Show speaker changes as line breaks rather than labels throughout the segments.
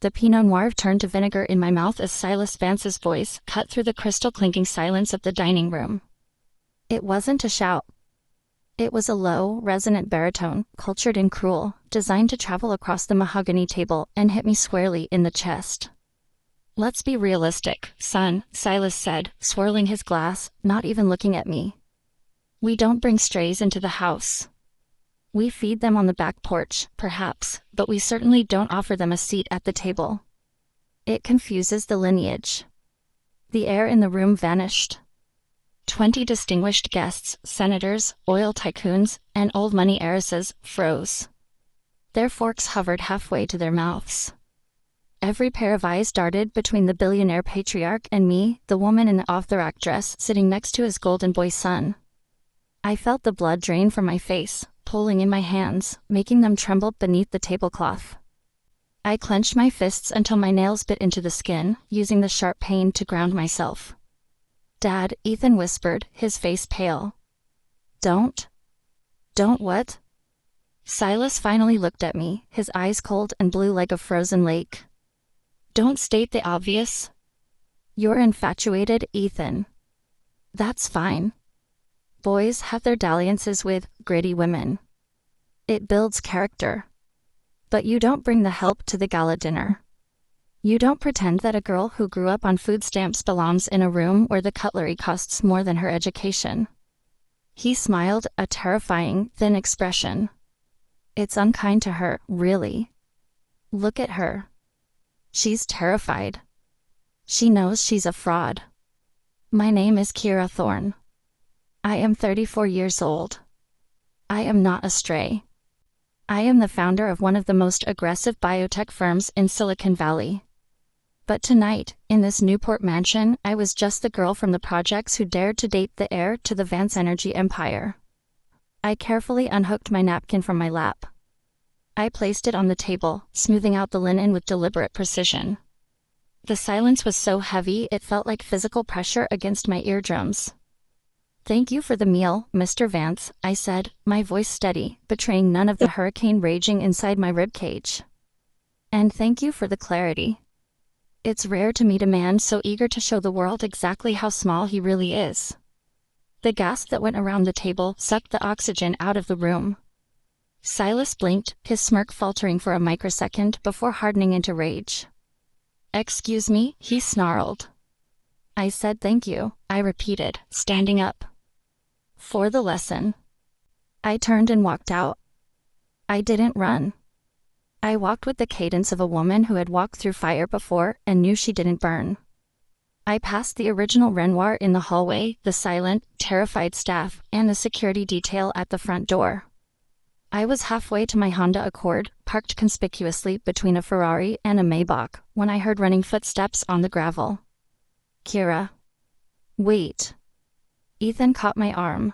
The Pinot Noir turned to vinegar in my mouth as Silas Vance's voice cut through the crystal-clinking silence of the dining room. It wasn't a shout. It was a low, resonant baritone, cultured and cruel, designed to travel across the mahogany table and hit me squarely in the chest. "Let's be realistic, son," Silas said, swirling his glass, not even looking at me. "We don't bring strays into the house. We feed them on the back porch, perhaps, but we certainly don't offer them a seat at the table. It confuses the lineage." The air in the room vanished. 20 distinguished guests, senators, oil tycoons, and old money heiresses, froze. Their forks hovered halfway to their mouths. Every pair of eyes darted between the billionaire patriarch and me, the woman in the off-the-rack dress sitting next to his golden boy son. I felt the blood drain from my face, pulling in my hands, making them tremble beneath the tablecloth. I clenched my fists until my nails bit into the skin, using the sharp pain to ground myself. "Dad," Ethan whispered, his face pale. Don't what?" Silas finally looked at me, his eyes cold and blue like a frozen lake. "Don't state the obvious. You're infatuated, Ethan. That's fine. Boys have their dalliances with gritty women. It builds character. But you don't bring the help to the gala dinner. You don't pretend that a girl who grew up on food stamps belongs in a room where the cutlery costs more than her education." He smiled, a terrifying, thin expression. "It's unkind to her, really. Look at her. She's terrified. She knows she's a fraud. My name is Kira Thorne. I am 34 years old. I am not a stray. I am the founder of one of the most aggressive biotech firms in Silicon Valley. But tonight, in this Newport mansion, I was just the girl from the projects who dared to date the heir to the Vance Energy empire." I carefully unhooked my napkin from my lap. I placed it on the table, smoothing out the linen with deliberate precision. The silence was so heavy it felt like physical pressure against my eardrums. "Thank you for the meal, Mr. Vance," I said, my voice steady, betraying none of the hurricane raging inside my ribcage. "And thank you for the clarity. It's rare to meet a man so eager to show the world exactly how small he really is." The gasp that went around the table sucked the oxygen out of the room. Silas blinked, his smirk faltering for a microsecond before hardening into rage. "Excuse me," he snarled. "I said thank you," I repeated, standing up. "For the lesson." I turned and walked out. I didn't run. I walked with the cadence of a woman who had walked through fire before and knew she didn't burn. I passed the original Renoir in the hallway, the silent, terrified staff, and the security detail at the front door. I was halfway to my Honda Accord, parked conspicuously between a Ferrari and a Maybach, when I heard running footsteps on the gravel. "Kira." "Wait." Ethan caught my arm.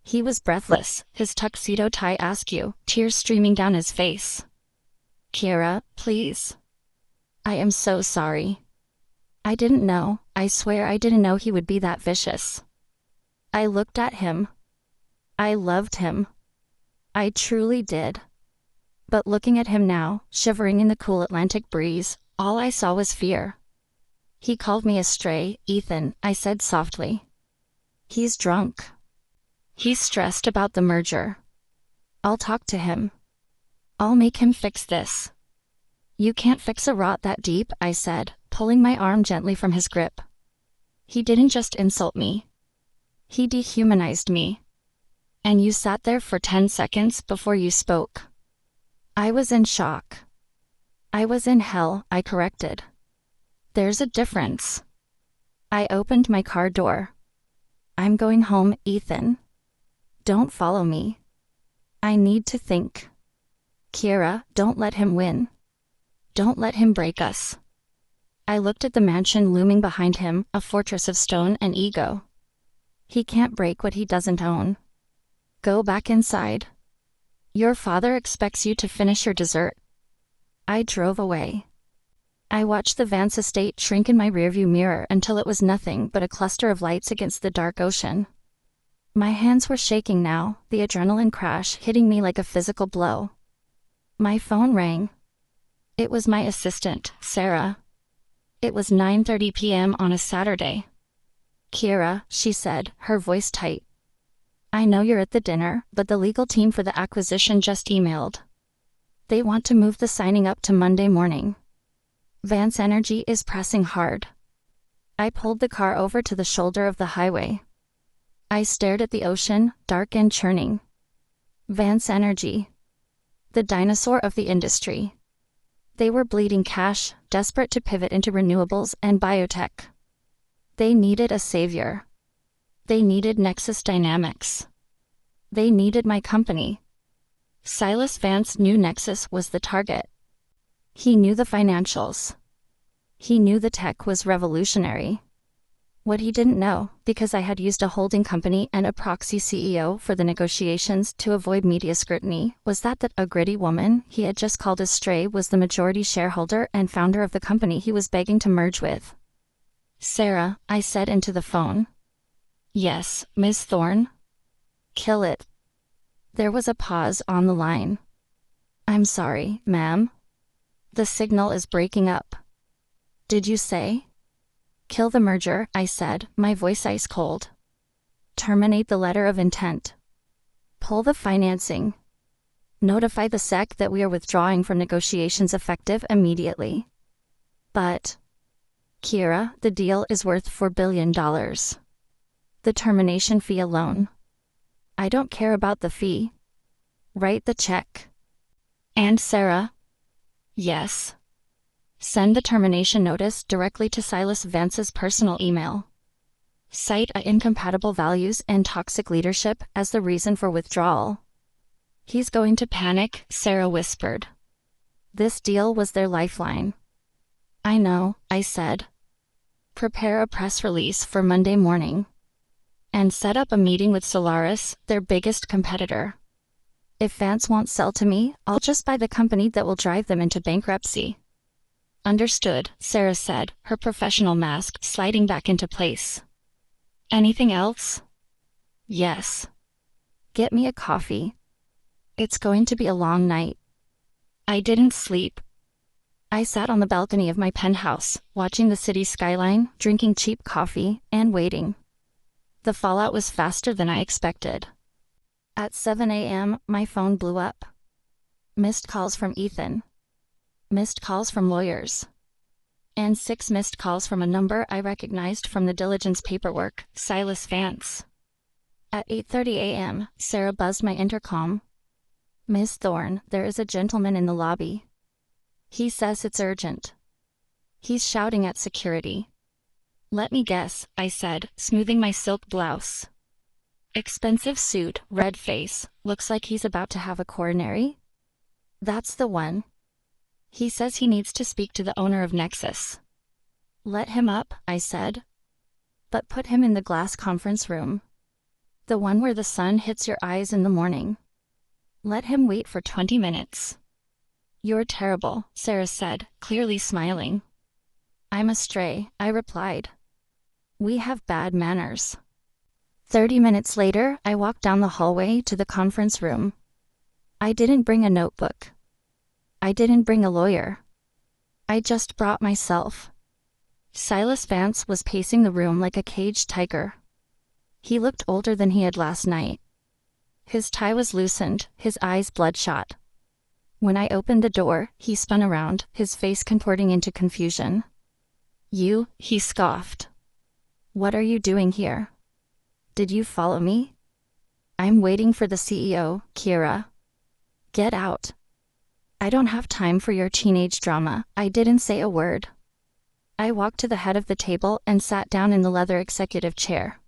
He was breathless, his tuxedo tie askew, tears streaming down his face. "Kira, please. I am so sorry. I didn't know, I swear I didn't know he would be that vicious." I looked at him. I loved him. I truly did. But looking at him now, shivering in the cool Atlantic breeze, all I saw was fear. "He called me a stray, Ethan," I said softly. "He's drunk. He's stressed about the merger. I'll talk to him. I'll make him fix this." "You can't fix a rot that deep," I said, pulling my arm gently from his grip. "He didn't just insult me. He dehumanized me. And you sat there for 10 seconds before you spoke." I was in shock. "I was in hell," I corrected. "There's a difference." I opened my car door. "I'm going home, Ethan. Don't follow me. I need to think. Kira, don't let him win. Don't let him break us." I looked at the mansion looming behind him, a fortress of stone and ego. "He can't break what he doesn't own. Go back inside. Your father expects you to finish your dessert." I drove away. I watched the Vance estate shrink in my rearview mirror until it was nothing but a cluster of lights against the dark ocean. My hands were shaking now, the adrenaline crash hitting me like a physical blow. My phone rang. It was my assistant, Sarah. It was 9:30 p.m. on a Saturday. Kira, she said, her voice tight. I know you're at the dinner, but the legal team for the acquisition just emailed. They want to move the signing up to Monday morning. Vance Energy is pressing hard. I pulled the car over to the shoulder of the highway. I stared at the ocean, dark and churning. Vance Energy. The dinosaur of the industry. They were bleeding cash, desperate to pivot into renewables and biotech. They needed a savior. They needed Nexus Dynamics. They needed my company. Silas Vance knew Nexus was the target. He knew the financials. He knew the tech was revolutionary. What he didn't know, because I had used a holding company and a proxy CEO for the negotiations to avoid media scrutiny, was that a gritty woman he had just called a stray was the majority shareholder and founder of the company he was begging to merge with. Sarah, I said into the phone. Yes, Miss Thorne? Kill it. There was a pause on the line. I'm sorry, ma'am. The signal is breaking up. Did you say? Kill the merger, I said, my voice ice cold. Terminate the letter of intent. Pull the financing. Notify the SEC that we are withdrawing from negotiations effective immediately. But, Kira, the deal is worth $4 billion. The termination fee alone. I don't care about the fee. Write the check. And Sarah? Yes. Send the termination notice directly to Silas Vance's personal email. Cite incompatible values and toxic leadership as the reason for withdrawal. He's going to panic, Sarah whispered. This deal was their lifeline. I know, I said. Prepare a press release for Monday morning. And set up a meeting with Solaris, their biggest competitor. If Vance won't sell to me, I'll just buy the company that will drive them into bankruptcy. Understood, Sarah said, her professional mask sliding back into place. Anything else? Yes. Get me a coffee. It's going to be a long night. I didn't sleep. I sat on the balcony of my penthouse, watching the city skyline, drinking cheap coffee, and waiting. The fallout was faster than I expected. At 7 a.m., my phone blew up. Missed calls from Ethan. Missed calls from lawyers. And 6 missed calls from a number I recognized from the diligence paperwork, Silas Vance. At 8:30 a.m., Sarah buzzed my intercom. Miss Thorne, there is a gentleman in the lobby. He says it's urgent. He's shouting at security. Let me guess, I said, smoothing my silk blouse. Expensive suit, red face, looks like he's about to have a coronary? That's the one. He says he needs to speak to the owner of Nexus. Let him up, I said. But put him in the glass conference room. The one where the sun hits your eyes in the morning. Let him wait for 20 minutes. You're terrible, Sarah said, clearly smiling. I'm a stray, I replied. We have bad manners. 30 minutes later, I walked down the hallway to the conference room. I didn't bring a notebook. I didn't bring a lawyer. I just brought myself. Silas Vance was pacing the room like a caged tiger. He looked older than he had last night. His tie was loosened, his eyes bloodshot. When I opened the door, he spun around, his face contorting into confusion. You, he scoffed. What are you doing here? Did you follow me? I'm waiting for the CEO, Kira. Get out. I don't have time for your teenage drama. I didn't say a word. I walked to the head of the table and sat down in the leather executive chair.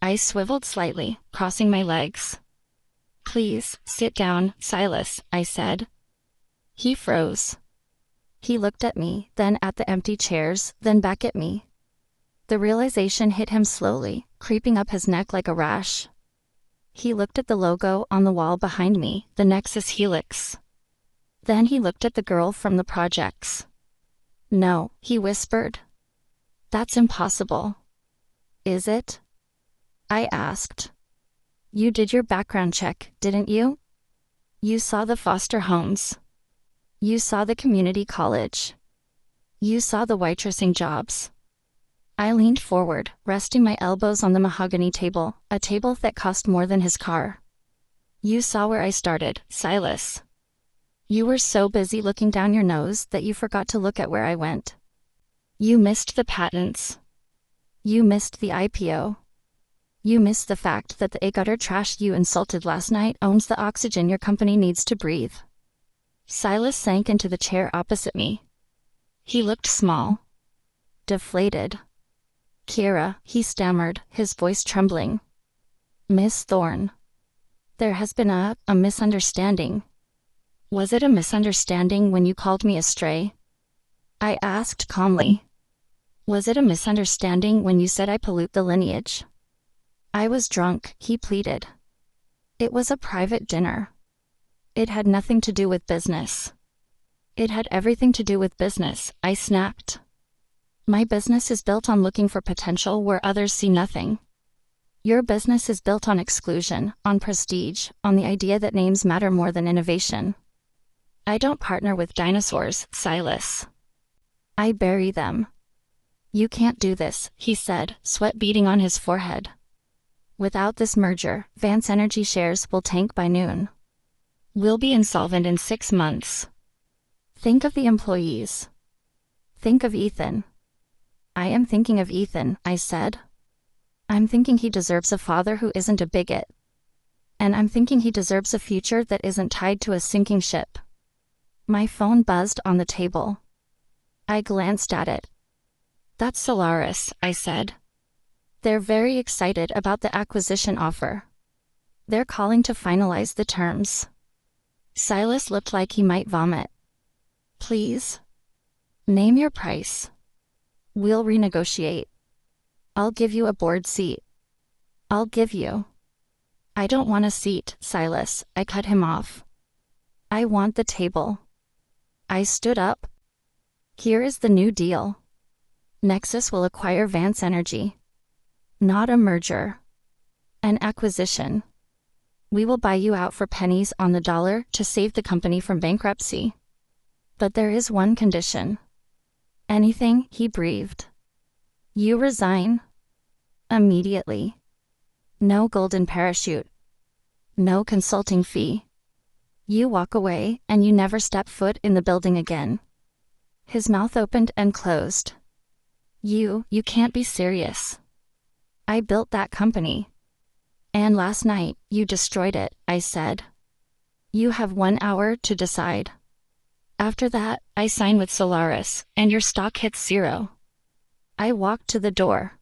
I swiveled slightly, crossing my legs. Please, sit down, Silas, I said. He froze. He looked at me, then at the empty chairs, then back at me. The realization hit him slowly, creeping up his neck like a rash. He looked at the logo on the wall behind me, the Nexus Helix. Then he looked at the girl from the projects. No, he whispered. That's impossible. Is it? I asked. You did your background check, didn't you? You saw the foster homes. You saw the community college. You saw the waitressing jobs. I leaned forward, resting my elbows on the mahogany table, a table that cost more than his car. You saw where I started, Silas. You were so busy looking down your nose that you forgot to look at where I went. You missed the patents. You missed the IPO. You missed the fact that the gutter trash you insulted last night owns the oxygen your company needs to breathe. Silas sank into the chair opposite me. He looked small. Deflated. Kira, he stammered, his voice trembling. Miss Thorne. There has been a misunderstanding. Was it a misunderstanding when you called me a stray? I asked calmly. Was it a misunderstanding when you said I pollute the lineage? I was drunk, he pleaded. It was a private dinner. It had nothing to do with business. It had everything to do with business, I snapped. My business is built on looking for potential where others see nothing. Your business is built on exclusion, on prestige, on the idea that names matter more than innovation. I don't partner with dinosaurs, Silas. I bury them. You can't do this, he said, sweat beading on his forehead. Without this merger, Vance Energy shares will tank by noon. We'll be insolvent in 6 months. Think of the employees. Think of Ethan. I am thinking of Ethan, I said. I'm thinking he deserves a father who isn't a bigot. And I'm thinking he deserves a future that isn't tied to a sinking ship. My phone buzzed on the table. I glanced at it. That's Solaris, I said. They're very excited about the acquisition offer. They're calling to finalize the terms. Silas looked like he might vomit. Please? Name your price. We'll renegotiate. I'll give you a board seat. I'll give you. I don't want a seat, Silas, I cut him off. I want the table. I stood up. Here is the new deal. Nexus will acquire Vance Energy. Not a merger. An acquisition. We will buy you out for pennies on the dollar to save the company from bankruptcy. But there is one condition. Anything, he breathed. You resign. Immediately. No golden parachute. No consulting fee. You walk away and you never step foot in the building again. His mouth opened and closed. You can't be serious. I built that company. And last night, you destroyed it, I said. You have 1 hour to decide. After that, I sign with Solaris, and your stock hits 0. I walked to the door.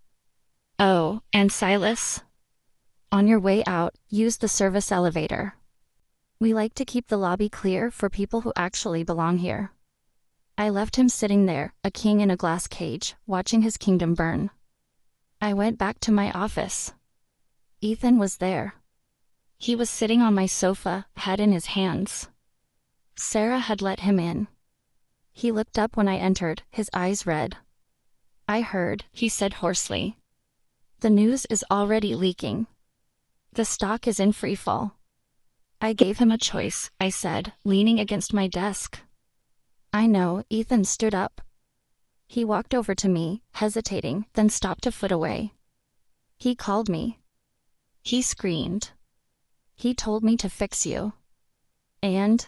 Oh, and Silas? On your way out, use the service elevator. We like to keep the lobby clear for people who actually belong here. I left him sitting there, a king in a glass cage, watching his kingdom burn. I went back to my office. Ethan was there. He was sitting on my sofa, head in his hands. Sarah had let him in. He looked up when I entered, his eyes red. I heard, he said hoarsely. The news is already leaking. The stock is in freefall. I gave him a choice, I said, leaning against my desk. I know, Ethan stood up. He walked over to me, hesitating, then stopped a foot away. He called me. He screamed. He told me to fix you. And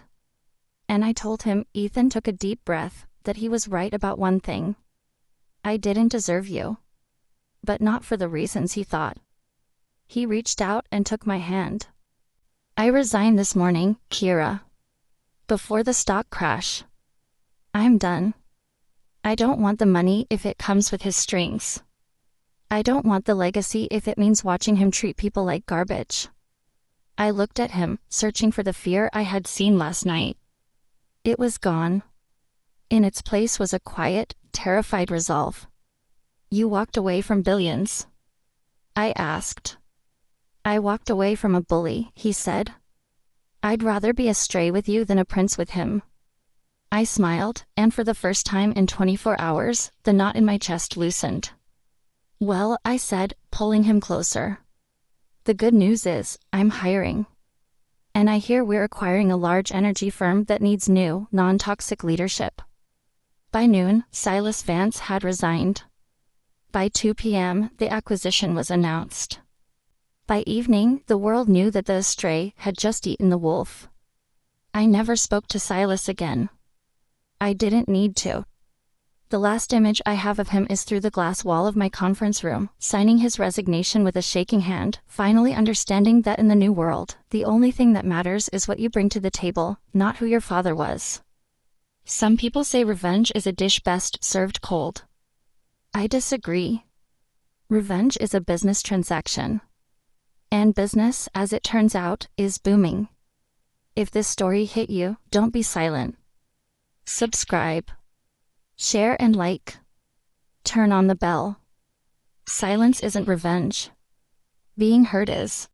I told him, Ethan took a deep breath, that he was right about one thing. I didn't deserve you. But not for the reasons he thought. He reached out and took my hand. I resigned this morning, Kira. Before the stock crash. I'm done. I don't want the money if it comes with his strings. I don't want the legacy if it means watching him treat people like garbage. I looked at him, searching for the fear I had seen last night. It was gone. In its place was a quiet, terrified resolve. You walked away from billions. I asked. I walked away from a bully, he said. I'd rather be a stray with you than a prince with him. I smiled, and for the first time in 24 hours, the knot in my chest loosened. Well, I said, pulling him closer. The good news is, I'm hiring. And I hear we're acquiring a large energy firm that needs new, non-toxic leadership. By noon, Silas Vance had resigned. By 2 p.m., the acquisition was announced. By evening, the world knew that the stray had just eaten the wolf. I never spoke to Silas again. I didn't need to. The last image I have of him is through the glass wall of my conference room, signing his resignation with a shaking hand, finally understanding that in the new world, the only thing that matters is what you bring to the table, not who your father was. Some people say revenge is a dish best served cold. I disagree. Revenge is a business transaction. And business, as it turns out, is booming. If this story hit you, don't be silent. Subscribe. Share and like. Turn on the bell. Silence isn't revenge. Being heard is.